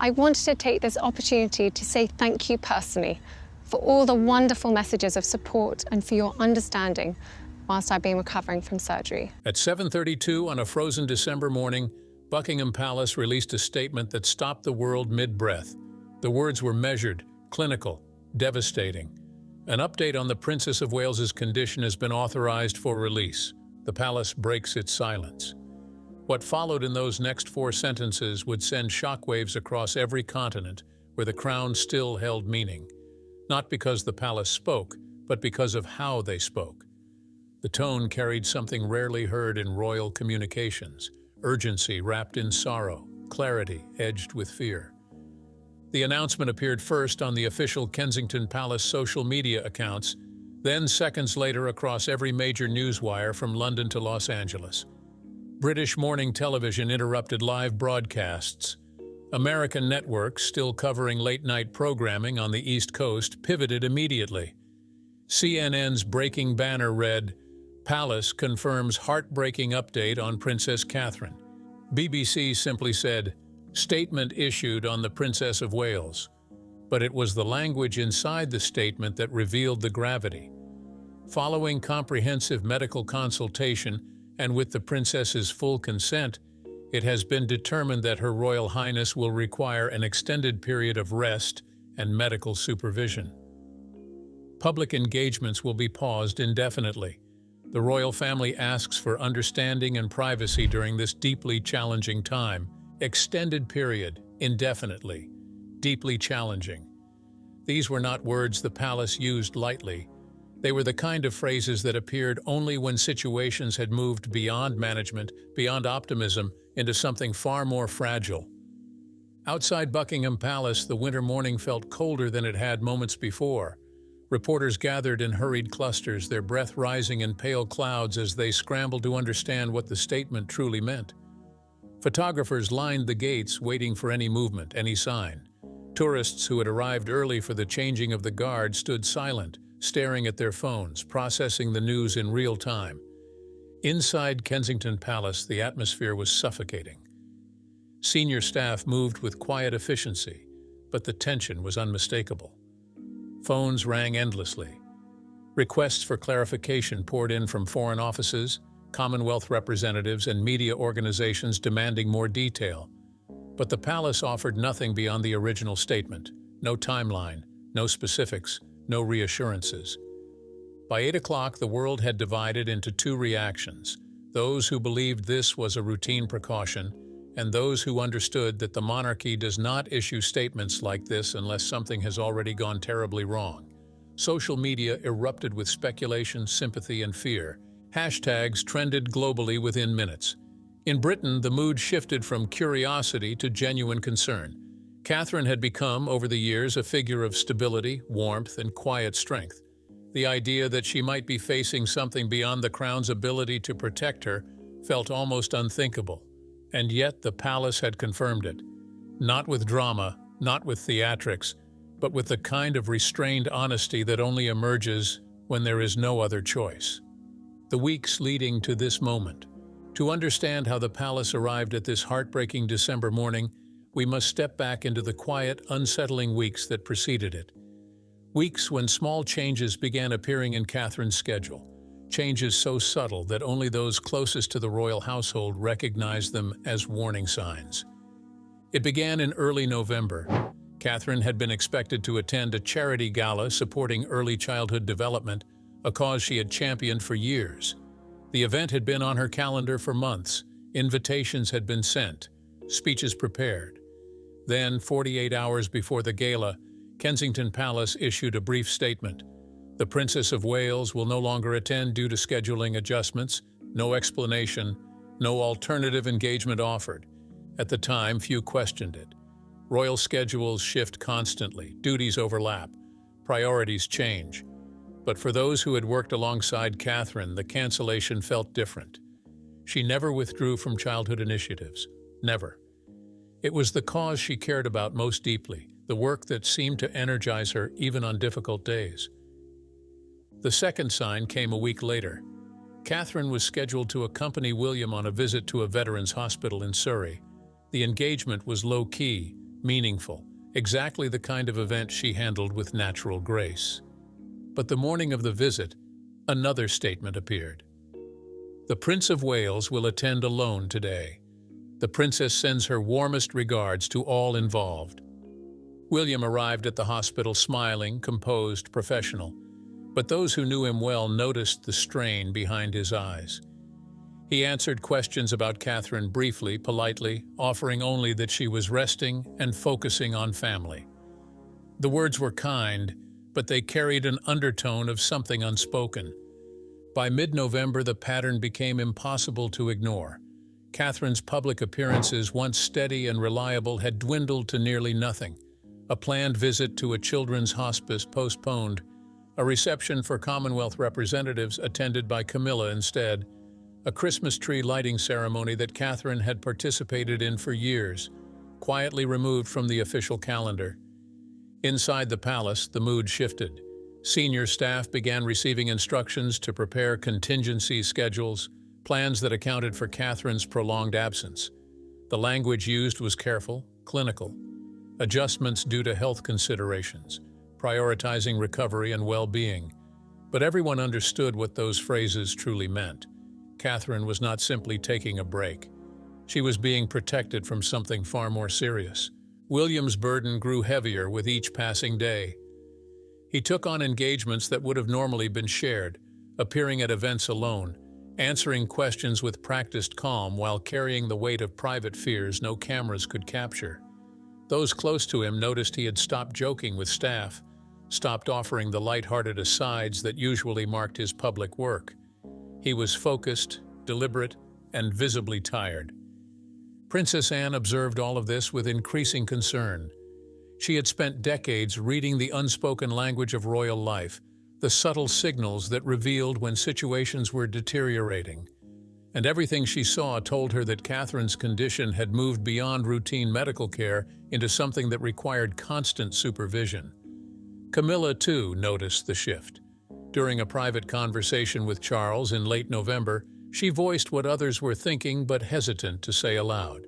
I wanted to take this opportunity to say thank you personally for all the wonderful messages of support and for your understanding whilst I've been recovering from surgery. At 7:32 on a frozen December morning, Buckingham Palace released a statement that stopped the world mid-breath. The words were measured, clinical, devastating. An update on the Princess of Wales's condition has been authorized for release. The palace breaks its silence. What followed in those next 4 sentences would send shockwaves across every continent where the crown still held meaning. Not because the palace spoke, but because of how they spoke. The tone carried something rarely heard in royal communications: urgency wrapped in sorrow, clarity edged with fear. The announcement appeared first on the official Kensington Palace social media accounts, then seconds later across every major newswire from London to Los Angeles. British morning television interrupted live broadcasts. American networks, still covering late-night programming on the East Coast, pivoted immediately. CNN's breaking banner read, "Palace confirms heartbreaking update on Princess Catherine." BBC simply said, "Statement issued on the Princess of Wales." But it was the language inside the statement that revealed the gravity. Following comprehensive medical consultation and with the princess's full consent, it has been determined that Her Royal Highness will require an extended period of rest and medical supervision. Public engagements will be paused indefinitely. The royal family asks for understanding and privacy during this deeply challenging time. Extended period, indefinitely, deeply challenging. These were not words the palace used lightly. They were the kind of phrases that appeared only when situations had moved beyond management, beyond optimism, into something far more fragile. Outside Buckingham Palace, the winter morning felt colder than it had moments before. Reporters gathered in hurried clusters, their breath rising in pale clouds as they scrambled to understand what the statement truly meant. Photographers lined the gates, waiting for any movement, any sign. Tourists who had arrived early for the changing of the guard stood silent, staring at their phones, processing the news in real time. Inside Kensington Palace, the atmosphere was suffocating. Senior staff moved with quiet efficiency, but the tension was unmistakable. Phones rang endlessly. Requests for clarification poured in from foreign offices, Commonwealth representatives, and media organizations demanding more detail. But the palace offered nothing beyond the original statement. No timeline, no specifics, no reassurances. By 8 o'clock, the world had divided into 2 reactions: those who believed this was a routine precaution, and those who understood that the monarchy does not issue statements like this unless something has already gone terribly wrong. Social media erupted with speculation, sympathy, and fear. Hashtags trended globally within minutes. In Britain, the mood shifted from curiosity to genuine concern. Catherine had become, over the years, a figure of stability, warmth, and quiet strength. The idea that she might be facing something beyond the crown's ability to protect her felt almost unthinkable. And yet the palace had confirmed it. Not with drama, not with theatrics, but with the kind of restrained honesty that only emerges when there is no other choice. The weeks leading to this moment. To understand how the palace arrived at this heartbreaking December morning, we must step back into the quiet, unsettling weeks that preceded it. Weeks when small changes began appearing in Catherine's schedule. Changes so subtle that only those closest to the royal household recognized them as warning signs. It began in early November. Catherine had been expected to attend a charity gala supporting early childhood development, a cause she had championed for years. The event had been on her calendar for months. Invitations had been sent, speeches prepared. Then, 48 hours before the gala, Kensington Palace issued a brief statement. The Princess of Wales will no longer attend due to scheduling adjustments, no explanation, no alternative engagement offered. At the time, few questioned it. Royal schedules shift constantly, duties overlap, priorities change. But for those who had worked alongside Catherine, the cancellation felt different. She never withdrew from childhood initiatives. Never. It was the cause she cared about most deeply, the work that seemed to energize her even on difficult days. The second sign came a week later. Catherine was scheduled to accompany William on a visit to a veterans hospital in Surrey. The engagement was low-key, meaningful, exactly the kind of event she handled with natural grace. But the morning of the visit, another statement appeared. The Prince of Wales will attend alone today. The princess sends her warmest regards to all involved. William arrived at the hospital smiling, composed, professional, but those who knew him well noticed the strain behind his eyes. He answered questions about Catherine briefly, politely, offering only that she was resting and focusing on family. The words were kind, but they carried an undertone of something unspoken. By mid-November, the pattern became impossible to ignore. Catherine's public appearances, once steady and reliable, had dwindled to nearly nothing. A planned visit to a children's hospice postponed, a reception for Commonwealth representatives attended by Camilla instead, a Christmas tree lighting ceremony that Catherine had participated in for years, quietly removed from the official calendar. Inside the palace, the mood shifted. Senior staff began receiving instructions to prepare contingency schedules, plans that accounted for Catherine's prolonged absence. The language used was careful, clinical. Adjustments due to health considerations, prioritizing recovery and well-being. But everyone understood what those phrases truly meant. Catherine was not simply taking a break. She was being protected from something far more serious. William's burden grew heavier with each passing day. He took on engagements that would have normally been shared, appearing at events alone, answering questions with practiced calm while carrying the weight of private fears no cameras could capture. Those close to him noticed he had stopped joking with staff, stopped offering the light-hearted asides that usually marked his public work. He was focused, deliberate, and visibly tired. Princess Anne observed all of this with increasing concern. She had spent decades reading the unspoken language of royal life, the subtle signals that revealed when situations were deteriorating. And everything she saw told her that Catherine's condition had moved beyond routine medical care into something that required constant supervision. Camilla, too, noticed the shift. During a private conversation with Charles in late November, she voiced what others were thinking but hesitant to say aloud.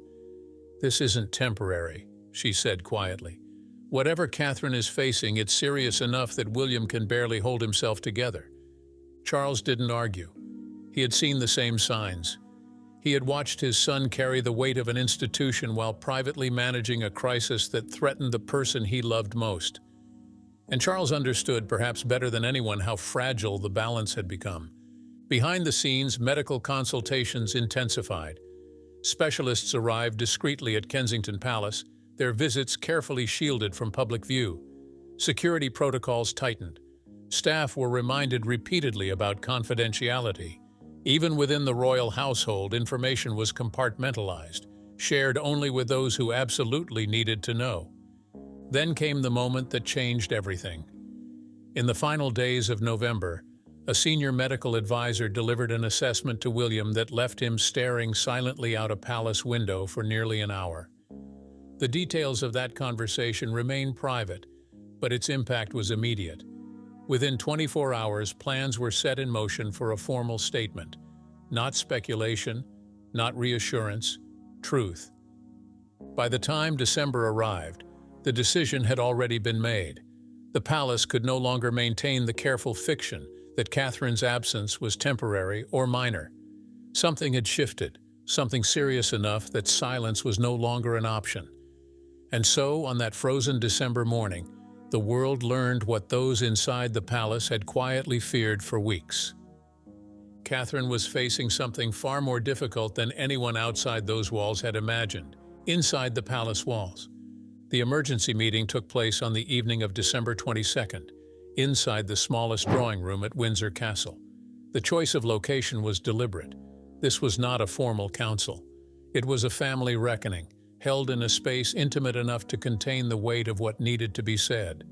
"This isn't temporary," she said quietly. "Whatever Catherine is facing, it's serious enough that William can barely hold himself together." Charles didn't argue. He had seen the same signs. He had watched his son carry the weight of an institution while privately managing a crisis that threatened the person he loved most. And Charles understood, perhaps better than anyone, how fragile the balance had become. Behind the scenes, medical consultations intensified. Specialists arrived discreetly at Kensington Palace, their visits carefully shielded from public view. Security protocols tightened. Staff were reminded repeatedly about confidentiality. Even within the royal household, information was compartmentalized, shared only with those who absolutely needed to know. Then came the moment that changed everything. In the final days of November, a senior medical advisor delivered an assessment to William that left him staring silently out a palace window for nearly an hour. The details of that conversation remain private, but its impact was immediate. Within 24 hours, plans were set in motion for a formal statement. Not speculation, not reassurance, truth. By the time December arrived, the decision had already been made. The palace could no longer maintain the careful fiction that Catherine's absence was temporary or minor. Something had shifted, something serious enough that silence was no longer an option. And so, on that frozen December morning, the world learned what those inside the palace had quietly feared for weeks. Catherine was facing something far more difficult than anyone outside those walls had imagined, inside the palace walls. The emergency meeting took place on the evening of December 22nd, inside the smallest drawing room at Windsor Castle. The choice of location was deliberate. This was not a formal council. It was a family reckoning, held in a space intimate enough to contain the weight of what needed to be said.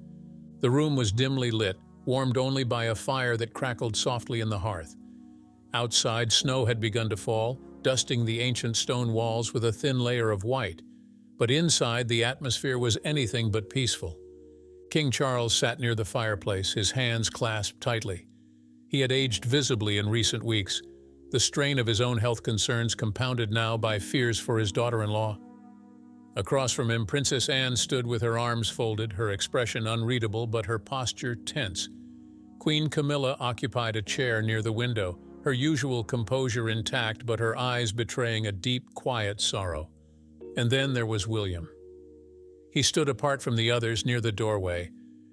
The room was dimly lit, warmed only by a fire that crackled softly in the hearth. Outside, snow had begun to fall, dusting the ancient stone walls with a thin layer of white. But inside, the atmosphere was anything but peaceful. King Charles sat near the fireplace, his hands clasped tightly. He had aged visibly in recent weeks, the strain of his own health concerns compounded now by fears for his daughter-in-law. Across from him, Princess Anne stood with her arms folded, her expression unreadable but her posture tense. Queen Camilla occupied a chair near the window, her usual composure intact but her eyes betraying a deep, quiet sorrow. And then there was William. He stood apart from the others near the doorway,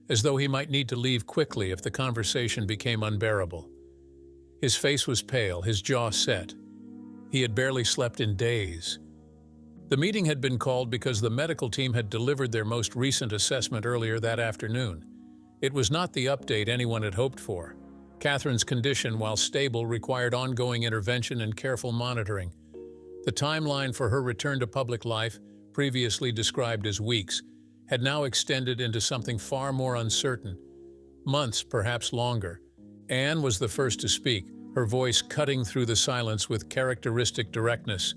as though he might need to leave quickly if the conversation became unbearable. His face was pale, his jaw set. He had barely slept in days. The meeting had been called because the medical team had delivered their most recent assessment earlier that afternoon. It was not the update anyone had hoped for. Catherine's condition, while stable, required ongoing intervention and careful monitoring. The timeline for her return to public life, previously described as weeks, had now extended into something far more uncertain. Months, perhaps longer. Anne was the first to speak, her voice cutting through the silence with characteristic directness.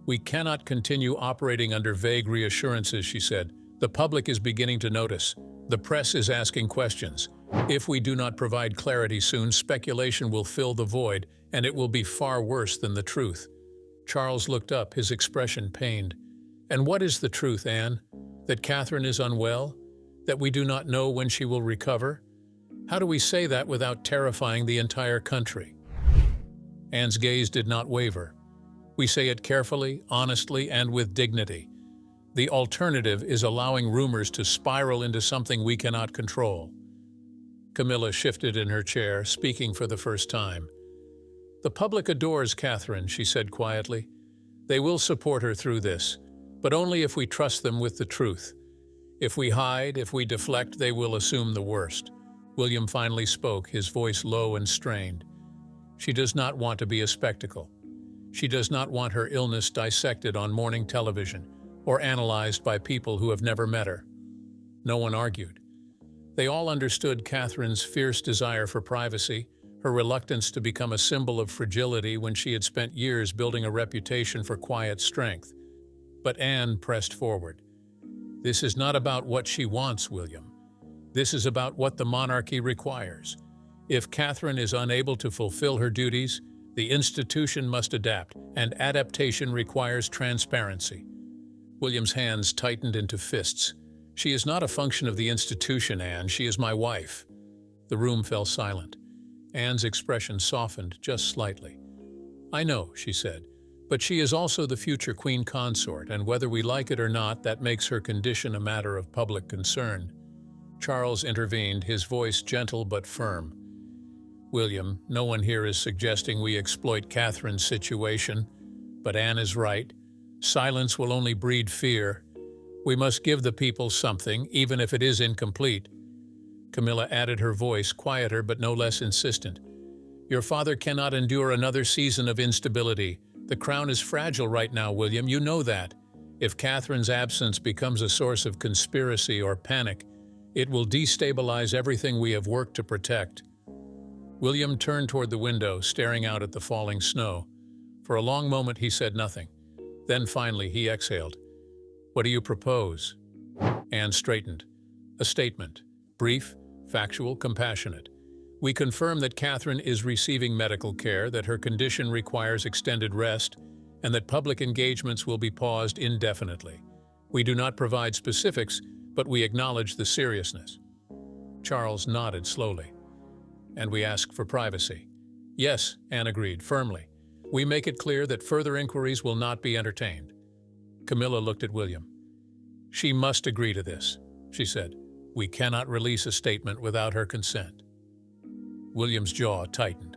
"We cannot continue operating under vague reassurances," she said. "The public is beginning to notice. The press is asking questions. If we do not provide clarity soon, speculation will fill the void, and it will be far worse than the truth." Charles looked up, his expression pained. "And what is the truth, Anne? That Catherine is unwell? That we do not know when she will recover? How do we say that without terrifying the entire country?" Anne's gaze did not waver. "We say it carefully, honestly, and with dignity. The alternative is allowing rumors to spiral into something we cannot control." Camilla shifted in her chair, speaking for the first time. "The public adores Catherine," she said quietly. "They will support her through this, but only if we trust them with the truth. If we hide, if we deflect, they will assume the worst." William finally spoke, his voice low and strained. "She does not want to be a spectacle. She does not want her illness dissected on morning television or analyzed by people who have never met her." No one argued. They all understood Catherine's fierce desire for privacy, her reluctance to become a symbol of fragility when she had spent years building a reputation for quiet strength. But Anne pressed forward. "This is not about what she wants, William. This is about what the monarchy requires. If Catherine is unable to fulfill her duties, the institution must adapt, and adaptation requires transparency." William's hands tightened into fists. "She is not a function of the institution, Anne. She is my wife." The room fell silent. Anne's expression softened just slightly. "I know," she said, "but she is also the future queen consort, and whether we like it or not, that makes her condition a matter of public concern." Charles intervened, his voice gentle but firm. "William, no one here is suggesting we exploit Catherine's situation, but Anne is right. Silence will only breed fear. We must give the people something, even if it is incomplete." Camilla added her voice, quieter but no less insistent. "Your father cannot endure another season of instability. The crown is fragile right now, William, you know that. If Catherine's absence becomes a source of conspiracy or panic, it will destabilize everything we have worked to protect." William turned toward the window, staring out at the falling snow. For a long moment he said nothing. Then finally he exhaled. "What do you propose?" Anne straightened. "A statement. Brief, factual, compassionate. We confirm that Catherine is receiving medical care, that her condition requires extended rest, and that public engagements will be paused indefinitely. We do not provide specifics, but we acknowledge the seriousness." Charles nodded slowly. "And we ask for privacy." "Yes," Anne agreed firmly. "We make it clear that further inquiries will not be entertained." Camilla looked at William. "She must agree to this," she said. "We cannot release a statement without her consent." William's jaw tightened.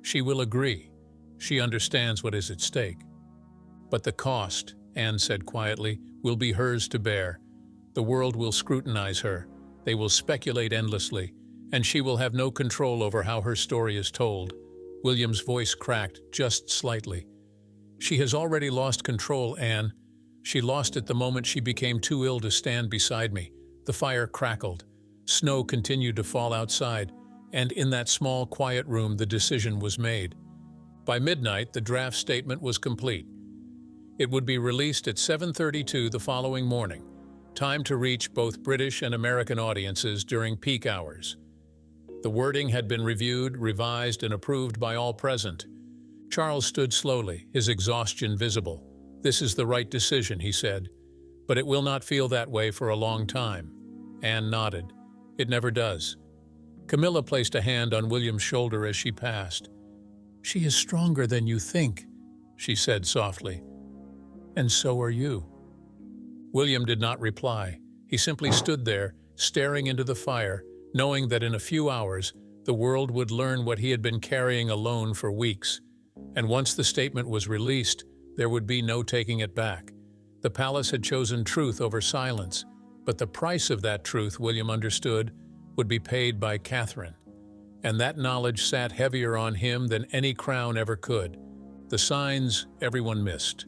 "She will agree. She understands what is at stake." "But the cost," Anne said quietly, "will be hers to bear. The world will scrutinize her. They will speculate endlessly, and she will have no control over how her story is told." William's voice cracked just slightly. "She has already lost control, Anne. She lost it the moment she became too ill to stand beside me. The fire crackled. Snow continued to fall outside, and in that small, quiet room the decision was made. By midnight, the draft statement was complete. It would be released at 7:32 the following morning, time to reach both British and American audiences during peak hours. The wording had been reviewed, revised, and approved by all present. Charles stood slowly, his exhaustion visible. "This is the right decision," he said. But it will not feel that way for a long time. Anne nodded. It never does. Camilla placed a hand on William's shoulder as she passed. "She is stronger than you think," she said softly. "And so are you." William did not reply. He simply stood there, staring into the fire, knowing that in a few hours, the world would learn what he had been carrying alone for weeks. And once the statement was released, there would be no taking it back. The palace had chosen truth over silence, but the price of that truth, William understood, would be paid by Catherine. And that knowledge sat heavier on him than any crown ever could. The signs everyone missed.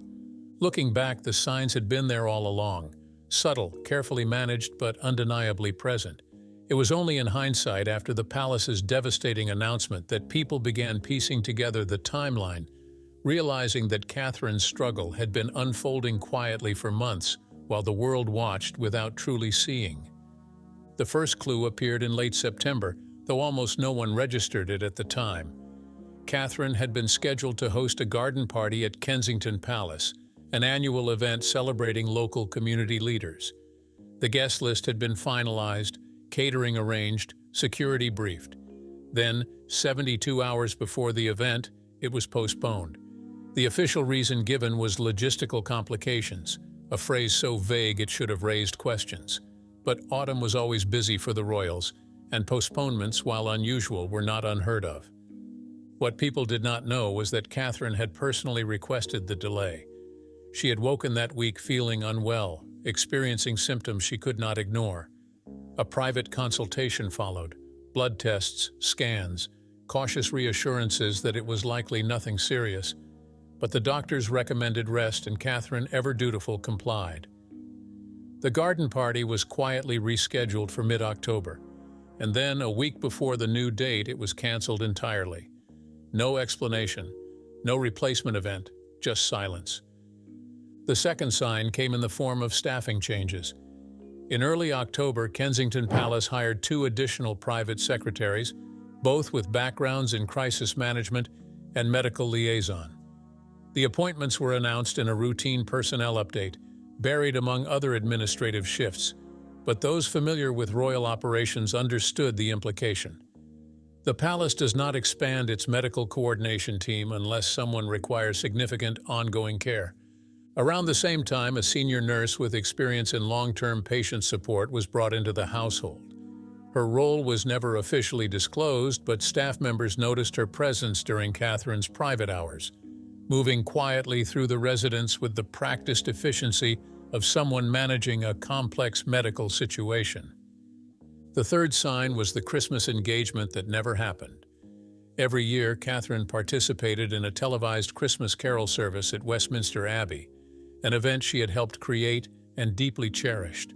Looking back, the signs had been there all along, subtle, carefully managed, but undeniably present. It was only in hindsight, after the palace's devastating announcement, that people began piecing together the timeline, realizing that Catherine's struggle had been unfolding quietly for months while the world watched without truly seeing. The first clue appeared in late September, though almost no one registered it at the time. Catherine had been scheduled to host a garden party at Kensington Palace, an annual event celebrating local community leaders. The guest list had been finalized, catering arranged, security briefed. Then, 72 hours before the event, it was postponed. The official reason given was logistical complications, a phrase so vague it should have raised questions. But autumn was always busy for the royals, and postponements, while unusual, were not unheard of. What people did not know was that Catherine had personally requested the delay. She had woken that week feeling unwell, experiencing symptoms she could not ignore. A private consultation followed, blood tests, scans, cautious reassurances that it was likely nothing serious. But the doctors recommended rest, and Catherine, ever dutiful, complied. The garden party was quietly rescheduled for mid-October, and then, a week before the new date, it was canceled entirely. No explanation, no replacement event, just silence. The second sign came in the form of staffing changes. In early October, Kensington Palace hired 2 additional private secretaries, both with backgrounds in crisis management and medical liaison. The appointments were announced in a routine personnel update, buried among other administrative shifts, but those familiar with royal operations understood the implication. The palace does not expand its medical coordination team unless someone requires significant ongoing care. Around the same time, a senior nurse with experience in long-term patient support was brought into the household. Her role was never officially disclosed, but staff members noticed her presence during Catherine's private hours, moving quietly through the residence with the practiced efficiency of someone managing a complex medical situation. The third sign was the Christmas engagement that never happened. Every year, Catherine participated in a televised Christmas carol service at Westminster Abbey, an event she had helped create and deeply cherished.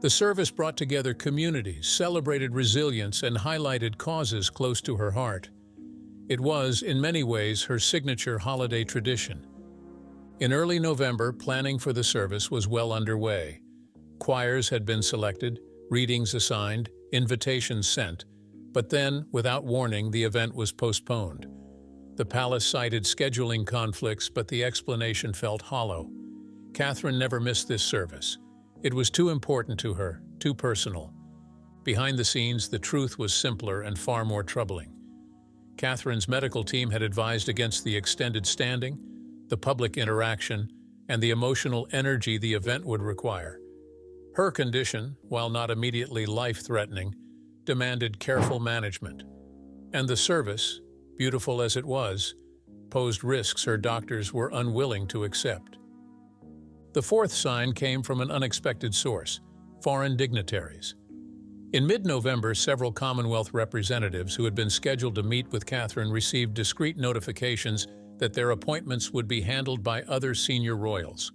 The service brought together communities, celebrated resilience, and highlighted causes close to her heart. It was, in many ways, her signature holiday tradition. In early November, planning for the service was well underway. Choirs had been selected, readings assigned, invitations sent, but then, without warning, the event was postponed. The palace cited scheduling conflicts, but the explanation felt hollow. Catherine never missed this service. It was too important to her, too personal. Behind the scenes, the truth was simpler and far more troubling. Catherine's medical team had advised against the extended standing, the public interaction, and the emotional energy the event would require. Her condition, while not immediately life-threatening, demanded careful management. And the service, beautiful as it was, posed risks her doctors were unwilling to accept. The fourth sign came from an unexpected source: foreign dignitaries. In mid-November, several Commonwealth representatives who had been scheduled to meet with Catherine received discreet notifications that their appointments would be handled by other senior royals.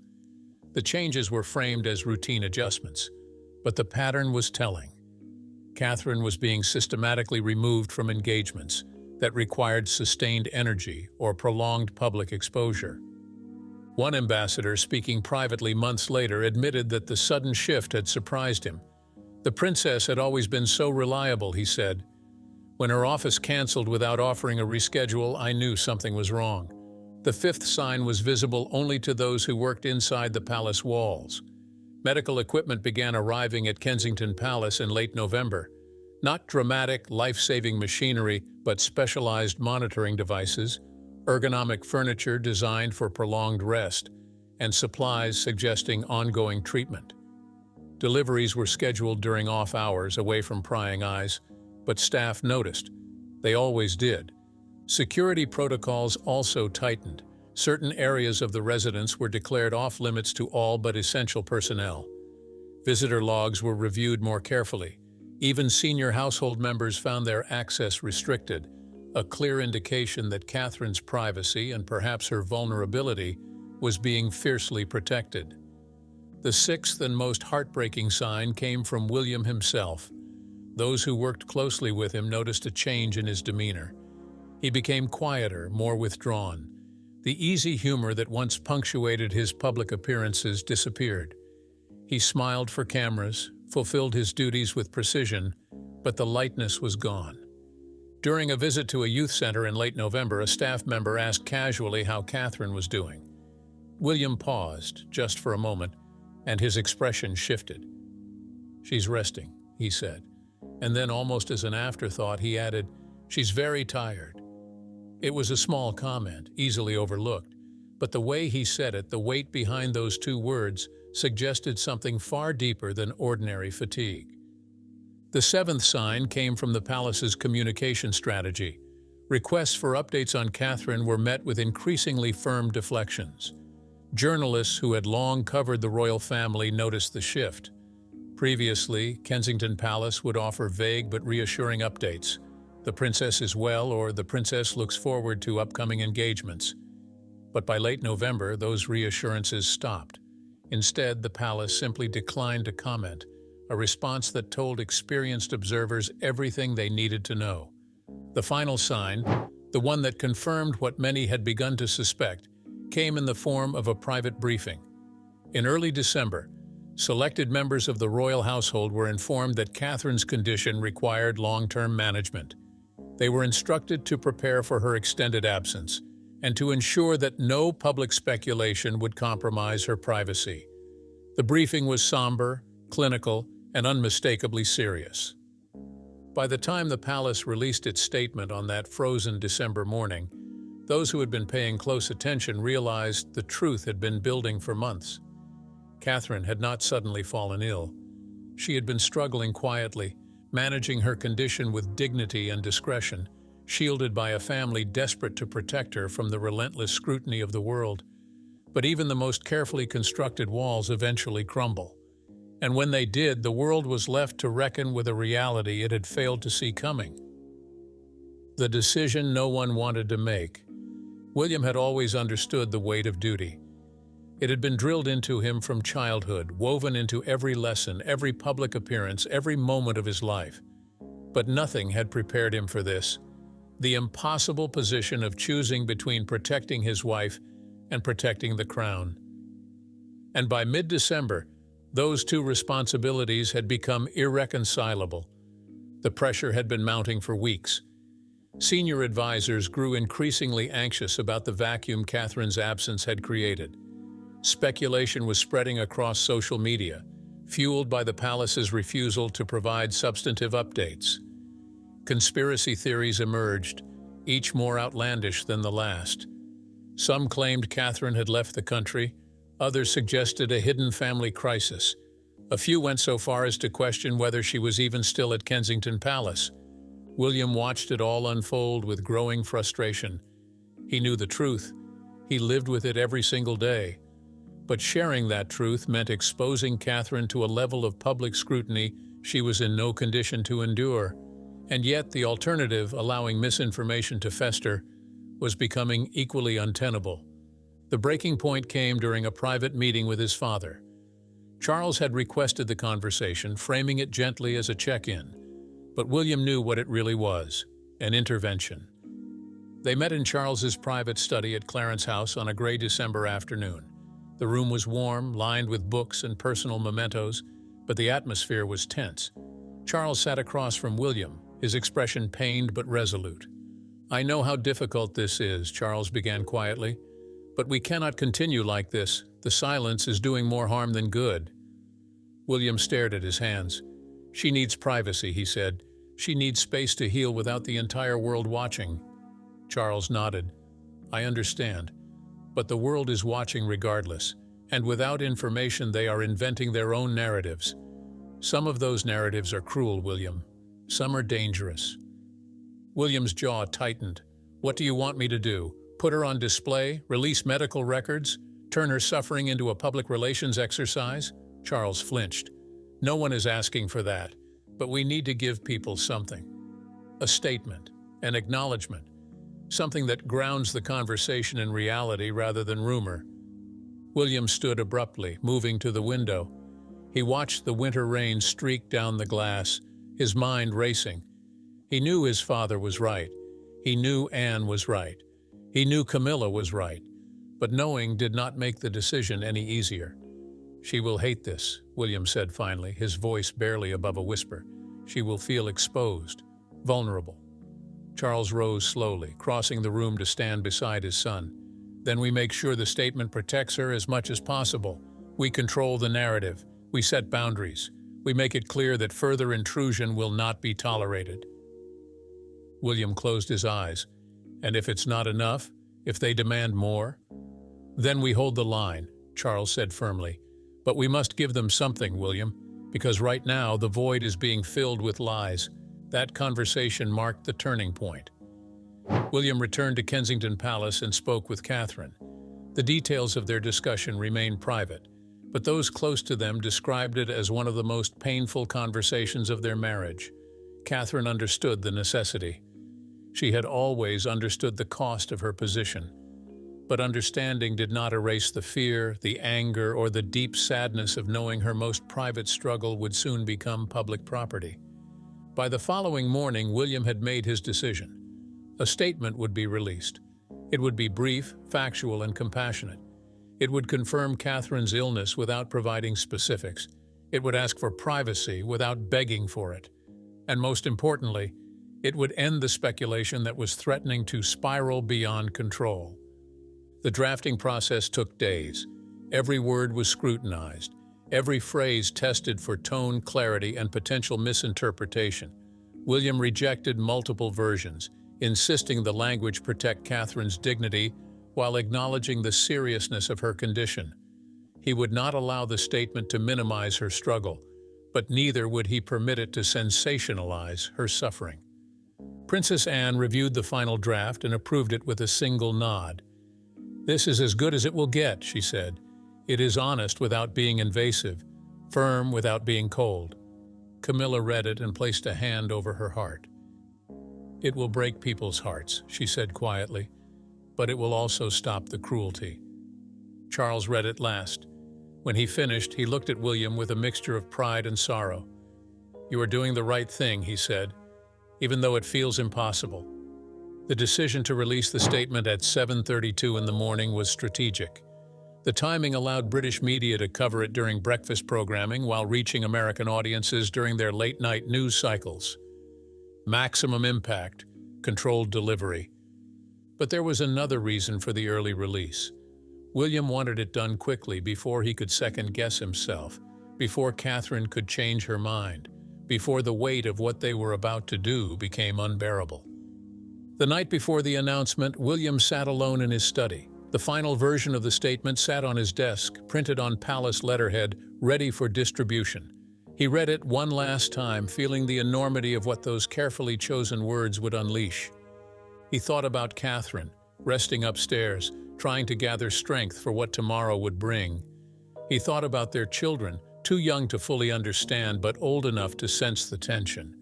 The changes were framed as routine adjustments, but the pattern was telling. Catherine was being systematically removed from engagements that required sustained energy or prolonged public exposure. One ambassador, speaking privately months later, admitted that the sudden shift had surprised him. "The princess had always been so reliable," he said. "When her office canceled without offering a reschedule, I knew something was wrong." The fifth sign was visible only to those who worked inside the palace walls. Medical equipment began arriving at Kensington Palace in late November. Not dramatic, life-saving machinery, but specialized monitoring devices, ergonomic furniture designed for prolonged rest, and supplies suggesting ongoing treatment. Deliveries were scheduled during off hours away from prying eyes, but staff noticed. They always did. Security protocols also tightened. Certain areas of the residence were declared off-limits to all but essential personnel. Visitor logs were reviewed more carefully. Even senior household members found their access restricted, a clear indication that Catherine's privacy and perhaps her vulnerability was being fiercely protected. The sixth and most heartbreaking sign came from William himself. Those who worked closely with him noticed a change in his demeanor. He became quieter, more withdrawn. The easy humor that once punctuated his public appearances disappeared. He smiled for cameras, fulfilled his duties with precision, but the lightness was gone. During a visit to a youth center in late November, a staff member asked casually how Catherine was doing. William paused, just for a moment, and his expression shifted. "She's resting," he said, and then almost as an afterthought he added, "She's very tired." It was a small comment, easily overlooked, but the way he said it, the weight behind those two words, suggested something far deeper than ordinary fatigue. The seventh sign came from the palace's communication strategy. Requests for updates on Catherine were met with increasingly firm deflections. Journalists who had long covered the royal family noticed the shift. Previously, Kensington Palace would offer vague but reassuring updates. "The princess is well," or "the princess looks forward to upcoming engagements." But by late November, those reassurances stopped. Instead, the palace simply declined to comment, a response that told experienced observers everything they needed to know. The final sign, the one that confirmed what many had begun to suspect, came in the form of a private briefing. In early December, selected members of the royal household were informed that Catherine's condition required long-term management. They were instructed to prepare for her extended absence and to ensure that no public speculation would compromise her privacy. The briefing was somber, clinical, and unmistakably serious. By the time the palace released its statement on that frozen December morning, those who had been paying close attention realized the truth had been building for months. Catherine had not suddenly fallen ill. She had been struggling quietly, managing her condition with dignity and discretion, shielded by a family desperate to protect her from the relentless scrutiny of the world. But even the most carefully constructed walls eventually crumble. And when they did, the world was left to reckon with a reality it had failed to see coming. The decision no one wanted to make. William had always understood the weight of duty. It had been drilled into him from childhood, woven into every lesson, every public appearance, every moment of his life. But nothing had prepared him for this, the impossible position of choosing between protecting his wife and protecting the crown. And by mid-December, those two responsibilities had become irreconcilable. The pressure had been mounting for weeks. Senior advisors grew increasingly anxious about the vacuum Catherine's absence had created. Speculation was spreading across social media, fueled by the palace's refusal to provide substantive updates. Conspiracy theories emerged, each more outlandish than the last. Some claimed Catherine had left the country, others suggested a hidden family crisis. A few went so far as to question whether she was even still at Kensington Palace. William watched it all unfold with growing frustration. He knew the truth. He lived with it every single day. But sharing that truth meant exposing Catherine to a level of public scrutiny she was in no condition to endure. And yet the alternative, allowing misinformation to fester, was becoming equally untenable. The breaking point came during a private meeting with his father. Charles had requested the conversation, framing it gently as a check-in. But William knew what it really was, an intervention. They met in Charles's private study at Clarence House on a gray December afternoon. The room was warm, lined with books and personal mementos, but the atmosphere was tense. Charles sat across from William, his expression pained but resolute. "I know how difficult this is," Charles began quietly, "but we cannot continue like this. The silence is doing more harm than good." William stared at his hands. "She needs privacy," he said. "She needs space to heal without the entire world watching." Charles nodded. "I understand. But the world is watching regardless, and without information they are inventing their own narratives. Some of those narratives are cruel, William. Some are dangerous." William's jaw tightened. "What do you want me to do? Put her on display? Release medical records? Turn her suffering into a public relations exercise?" Charles flinched. "No one is asking for that, but we need to give people something. A statement, an acknowledgement, something that grounds the conversation in reality rather than rumor." William stood abruptly, moving to the window. He watched the winter rain streak down the glass, his mind racing. He knew his father was right. He knew Anne was right. He knew Camilla was right. But knowing did not make the decision any easier. "She will hate this," William said finally, his voice barely above a whisper. "She will feel exposed, vulnerable." Charles rose slowly, crossing the room to stand beside his son. "Then we make sure the statement protects her as much as possible. We control the narrative. We set boundaries. We make it clear that further intrusion will not be tolerated." William closed his eyes. "And if it's not enough, if they demand more?" "Then we hold the line," Charles said firmly. "But we must give them something, William, because right now the void is being filled with lies." That conversation marked the turning point. William returned to Kensington Palace and spoke with Catherine. The details of their discussion remained private, but those close to them described it as one of the most painful conversations of their marriage. Catherine understood the necessity. She had always understood the cost of her position. But understanding did not erase the fear, the anger, or the deep sadness of knowing her most private struggle would soon become public property. By the following morning, William had made his decision. A statement would be released. It would be brief, factual, and compassionate. It would confirm Catherine's illness without providing specifics. It would ask for privacy without begging for it. And most importantly, it would end the speculation that was threatening to spiral beyond control. The drafting process took days. Every word was scrutinized, every phrase tested for tone, clarity, and potential misinterpretation. William rejected multiple versions, insisting the language protect Catherine's dignity while acknowledging the seriousness of her condition. He would not allow the statement to minimize her struggle, but neither would he permit it to sensationalize her suffering. Princess Anne reviewed the final draft and approved it with a single nod. "This is as good as it will get," she said. "It is honest without being invasive, firm without being cold." Camilla read it and placed a hand over her heart. "It will break people's hearts," she said quietly, "but it will also stop the cruelty." Charles read it last. When he finished, he looked at William with a mixture of pride and sorrow. "You are doing the right thing," he said, "even though it feels impossible." The decision to release the statement at 7:32 in the morning was strategic. The timing allowed British media to cover it during breakfast programming while reaching American audiences during their late-night news cycles. Maximum impact, controlled delivery. But there was another reason for the early release. William wanted it done quickly before he could second-guess himself, before Catherine could change her mind, before the weight of what they were about to do became unbearable. The night before the announcement, William sat alone in his study. The final version of the statement sat on his desk, printed on palace letterhead, ready for distribution. He read it one last time, feeling the enormity of what those carefully chosen words would unleash. He thought about Catherine, resting upstairs, trying to gather strength for what tomorrow would bring. He thought about their children, too young to fully understand but old enough to sense the tension.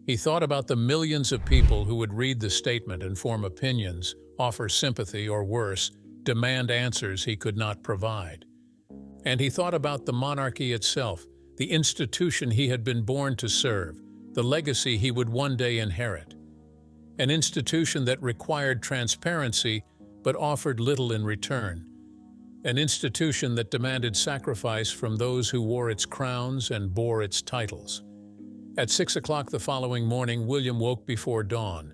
He thought about the millions of people who would read the statement and form opinions, offer sympathy or worse, demand answers he could not provide. And he thought about the monarchy itself, the institution he had been born to serve, the legacy he would one day inherit. An institution that required transparency but offered little in return. An institution that demanded sacrifice from those who wore its crowns and bore its titles. At 6 o'clock the following morning, William woke before dawn.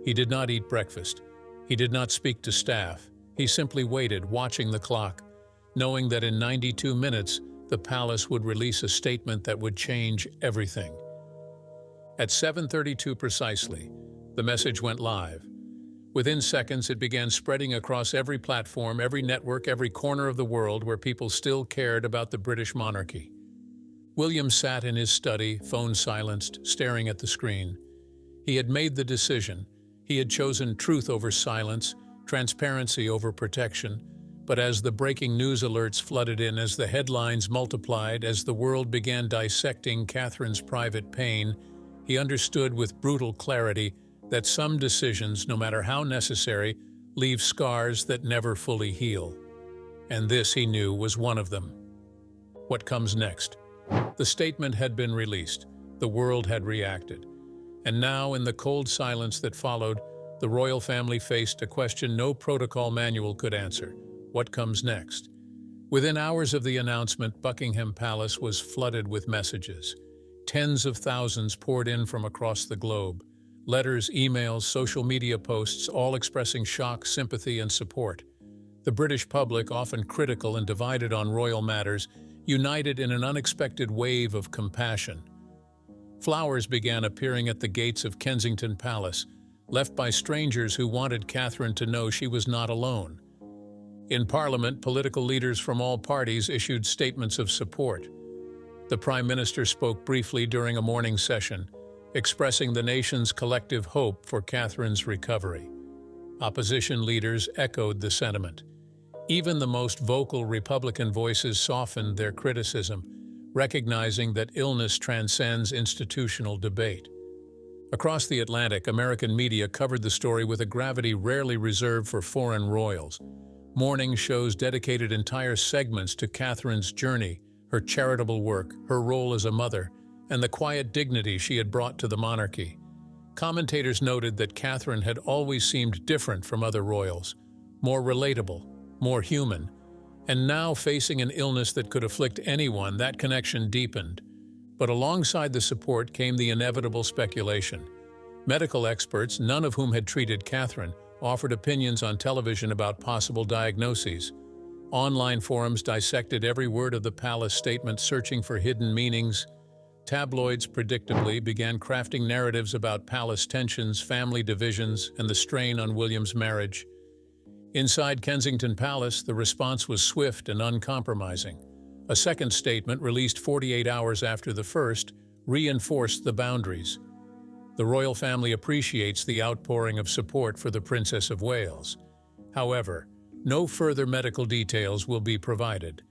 He did not eat breakfast. He did not speak to staff. He simply waited, watching the clock, knowing that in 92 minutes the palace would release a statement that would change everything. At 7:32 precisely, the message went live. Within seconds, it began spreading across every platform, every network, every corner of the world where people still cared about the British monarchy. William sat in his study, phone silenced, staring at the screen. He had made the decision. He had chosen truth over silence, transparency over protection. But as the breaking news alerts flooded in, as the headlines multiplied, as the world began dissecting Catherine's private pain, he understood with brutal clarity that some decisions, no matter how necessary, leave scars that never fully heal. And this, he knew, was one of them. What comes next? The statement had been released. The world had reacted. And now, in the cold silence that followed, the royal family faced a question no protocol manual could answer. What comes next? Within hours of the announcement, Buckingham Palace was flooded with messages. Tens of thousands poured in from across the globe. Letters, emails, social media posts, all expressing shock, sympathy, and support. The British public, often critical and divided on royal matters, united in an unexpected wave of compassion. Flowers began appearing at the gates of Kensington Palace, left by strangers who wanted Catherine to know she was not alone. In Parliament, political leaders from all parties issued statements of support. The Prime Minister spoke briefly during a morning session, expressing the nation's collective hope for Catherine's recovery. Opposition leaders echoed the sentiment. Even the most vocal Republican voices softened their criticism, recognizing that illness transcends institutional debate. Across the Atlantic, American media covered the story with a gravity rarely reserved for foreign royals. Morning shows dedicated entire segments to Catherine's journey, her charitable work, her role as a mother, and the quiet dignity she had brought to the monarchy. Commentators noted that Catherine had always seemed different from other royals, more relatable, more human, and now facing an illness that could afflict anyone, that connection deepened. But alongside the support came the inevitable speculation. Medical experts, none of whom had treated Catherine, offered opinions on television about possible diagnoses. Online forums dissected every word of the palace statement, searching for hidden meanings. Tabloids, predictably, began crafting narratives about palace tensions, family divisions, and the strain on William's marriage. Inside Kensington Palace, the response was swift and uncompromising. A second statement, released 48 hours after the first, reinforced the boundaries. The royal family appreciates the outpouring of support for the Princess of Wales. However, no further medical details will be provided.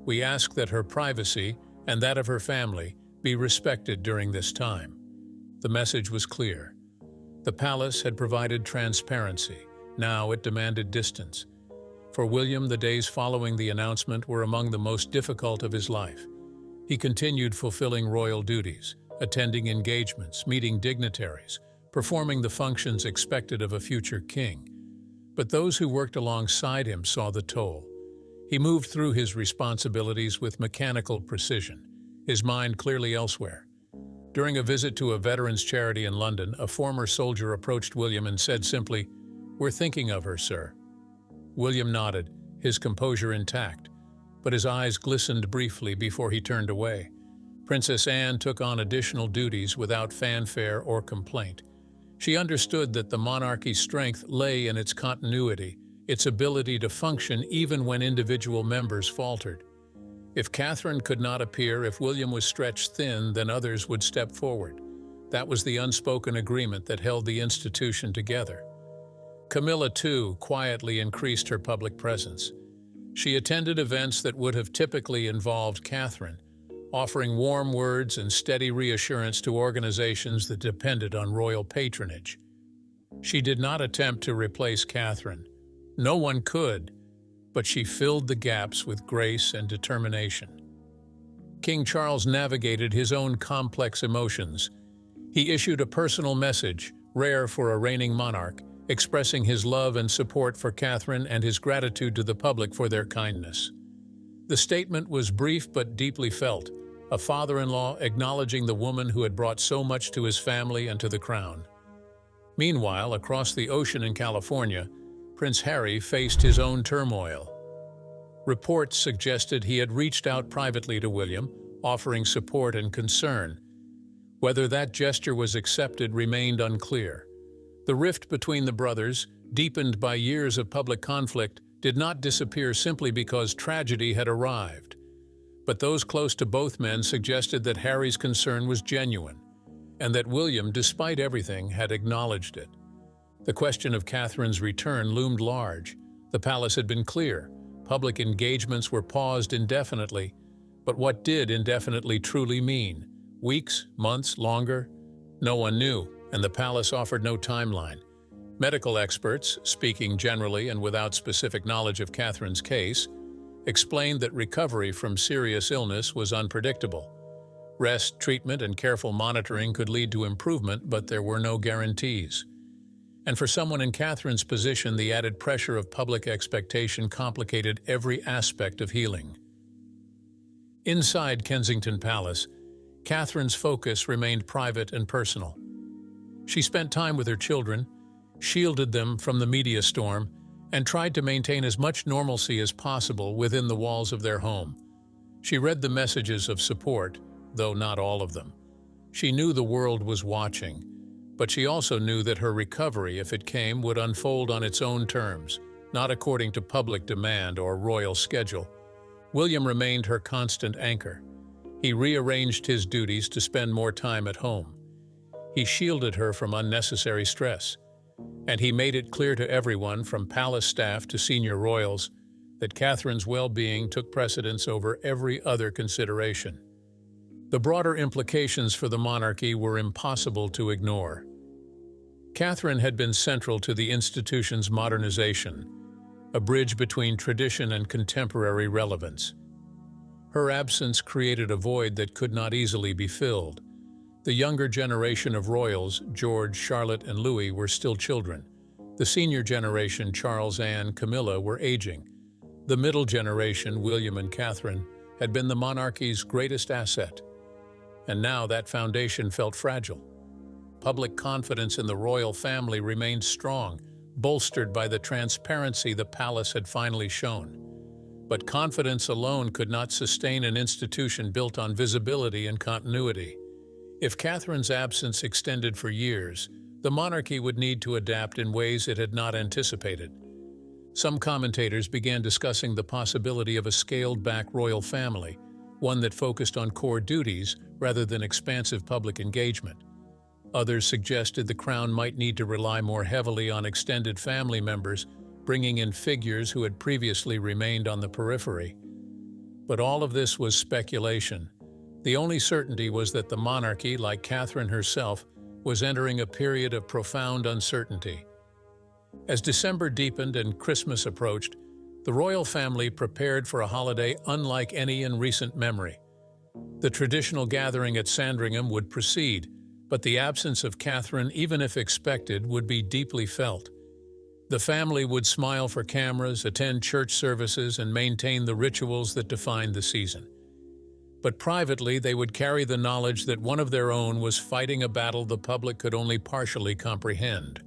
We ask that her privacy, and that of her family, be respected during this time. The message was clear. The palace had provided transparency. Now it demanded distance. For William, the days following the announcement were among the most difficult of his life. He continued fulfilling royal duties, attending engagements, meeting dignitaries, performing the functions expected of a future king. But those who worked alongside him saw the toll. He moved through his responsibilities with mechanical precision, his mind clearly elsewhere. During a visit to a veterans' charity in London, a former soldier approached William and said simply, "We're thinking of her, sir." William nodded, his composure intact, but his eyes glistened briefly before he turned away. Princess Anne took on additional duties without fanfare or complaint. She understood that the monarchy's strength lay in its continuity, its ability to function even when individual members faltered. If Catherine could not appear, if William was stretched thin, then others would step forward. That was the unspoken agreement that held the institution together. Camilla, too, quietly increased her public presence. She attended events that would have typically involved Catherine, offering warm words and steady reassurance to organizations that depended on royal patronage. She did not attempt to replace Catherine. No one could, but she filled the gaps with grace and determination. King Charles navigated his own complex emotions. He issued a personal message, rare for a reigning monarch, expressing his love and support for Catherine and his gratitude to the public for their kindness. The statement was brief but deeply felt, a father-in-law acknowledging the woman who had brought so much to his family and to the crown. Meanwhile, across the ocean in California, Prince Harry faced his own turmoil. Reports suggested he had reached out privately to William, offering support and concern. Whether that gesture was accepted remained unclear. The rift between the brothers, deepened by years of public conflict, did not disappear simply because tragedy had arrived. But those close to both men suggested that Harry's concern was genuine, and that William, despite everything, had acknowledged it. The question of Catherine's return loomed large. The palace had been clear. Public engagements were paused indefinitely. But what did indefinitely truly mean? Weeks, months, longer? No one knew, and the palace offered no timeline. Medical experts, speaking generally and without specific knowledge of Catherine's case, explained that recovery from serious illness was unpredictable. Rest, treatment, and careful monitoring could lead to improvement, but there were no guarantees. And for someone in Catherine's position, the added pressure of public expectation complicated every aspect of healing. Inside Kensington Palace, Catherine's focus remained private and personal. She spent time with her children, shielded them from the media storm, and tried to maintain as much normalcy as possible within the walls of their home. She read the messages of support, though not all of them. She knew the world was watching, but she also knew that her recovery, if it came, would unfold on its own terms, not according to public demand or royal schedule. William remained her constant anchor. He rearranged his duties to spend more time at home. He shielded her from unnecessary stress, and he made it clear to everyone, from palace staff to senior royals, that Catherine's well-being took precedence over every other consideration. The broader implications for the monarchy were impossible to ignore. Catherine had been central to the institution's modernization, a bridge between tradition and contemporary relevance. Her absence created a void that could not easily be filled. The younger generation of royals, George, Charlotte, and Louis, were still children. The senior generation, Charles, Anne, Camilla, were aging. The middle generation, William and Catherine, had been the monarchy's greatest asset. And now that foundation felt fragile. Public confidence in the royal family remained strong, bolstered by the transparency the palace had finally shown. But confidence alone could not sustain an institution built on visibility and continuity. If Catherine's absence extended for years, the monarchy would need to adapt in ways it had not anticipated. Some commentators began discussing the possibility of a scaled-back royal family, one that focused on core duties rather than expansive public engagement. Others suggested the crown might need to rely more heavily on extended family members, bringing in figures who had previously remained on the periphery. But all of this was speculation. The only certainty was that the monarchy, like Catherine herself, was entering a period of profound uncertainty. As December deepened and Christmas approached, the royal family prepared for a holiday unlike any in recent memory. The traditional gathering at Sandringham would proceed, but the absence of Catherine, even if expected, would be deeply felt. The family would smile for cameras, attend church services, and maintain the rituals that defined the season. But privately, they would carry the knowledge that one of their own was fighting a battle the public could only partially comprehend.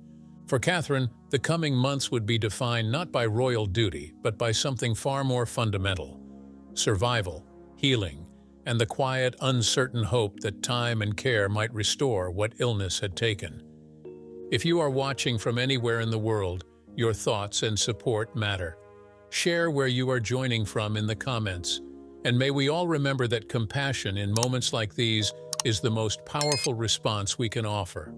For Catherine, the coming months would be defined not by royal duty, but by something far more fundamental: survival, healing, and the quiet, uncertain hope that time and care might restore what illness had taken. If you are watching from anywhere in the world, your thoughts and support matter. Share where you are joining from in the comments. And may we all remember that compassion in moments like these is the most powerful response we can offer.